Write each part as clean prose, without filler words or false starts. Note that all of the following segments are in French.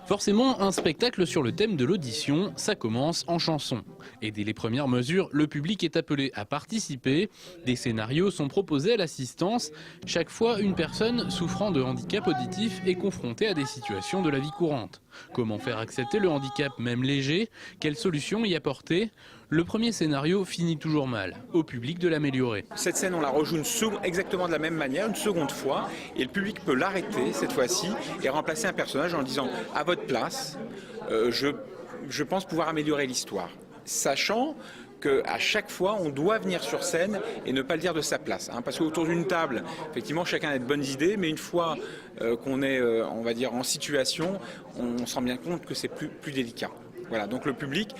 Forcément, un spectacle sur le thème de l'audition, ça commence en chanson. Et dès les premières mesures, le public est appelé à participer. Des scénarios sont proposés à l'assistance. Chaque fois, une personne souffrant de handicap auditif est confrontée à des situations de la vie courante. Comment faire accepter le handicap, même léger? Quelles solutions y apporter? Le premier scénario finit toujours mal. Au public de l'améliorer. Cette scène, on la rejoue exactement de la même manière, une seconde fois, et le public peut l'arrêter cette fois-ci et remplacer un personnage en disant « à votre place, je pense pouvoir améliorer l'histoire ». Sachant qu'à chaque fois, on doit venir sur scène et ne pas le dire de sa place. Parce qu'autour d'une table, effectivement, chacun a de bonnes idées, mais une fois qu'on est, on va dire, en situation, on se rend bien compte que c'est plus délicat. Voilà, donc le public,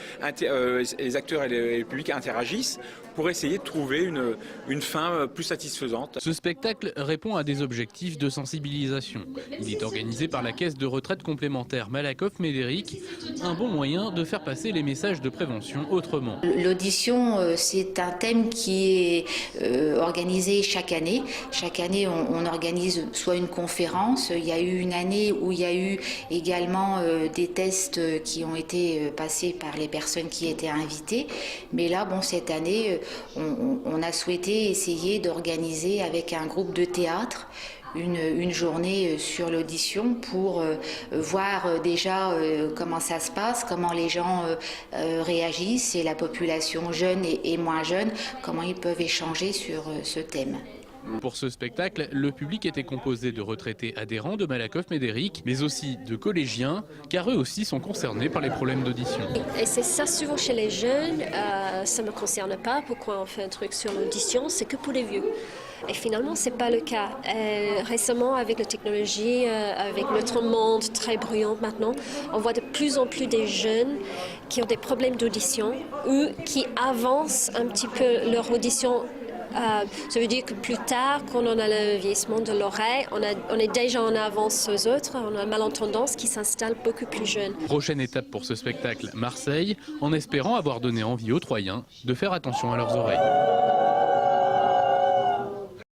les acteurs et le public interagissent pour essayer de trouver une fin plus satisfaisante. Ce spectacle répond à des objectifs de sensibilisation. Il est organisé par la Caisse de retraite complémentaire Malakoff-Médéric, un bon moyen de faire passer les messages de prévention autrement. L'audition, c'est un thème qui est organisé chaque année. Chaque année, on organise soit une conférence. Il y a eu une année où il y a eu également des tests qui ont été passés par les personnes qui étaient invitées. Mais là, bon, cette année, on a souhaité essayer d'organiser avec un groupe de théâtre une journée sur l'audition pour voir déjà comment ça se passe, comment les gens réagissent et la population jeune et moins jeune, comment ils peuvent échanger sur ce thème. Pour ce spectacle, le public était composé de retraités adhérents de Malakoff-Médéric, mais aussi de collégiens, car eux aussi sont concernés par les problèmes d'audition. Et c'est ça souvent chez les jeunes, ça ne me concerne pas, pourquoi on fait un truc sur l'audition, c'est que pour les vieux. Et finalement, ce n'est pas le cas. Récemment, avec la technologie, avec notre monde très bruyant maintenant, on voit de plus en plus des jeunes qui ont des problèmes d'audition ou qui avancent un petit peu leur audition. Ça veut dire que plus tard, quand on a le vieillissement de l'oreille, on est déjà en avance aux autres, on a une malentendance qui s'installe beaucoup plus jeune. Prochaine étape pour ce spectacle, Marseille, en espérant avoir donné envie aux Troyens de faire attention à leurs oreilles.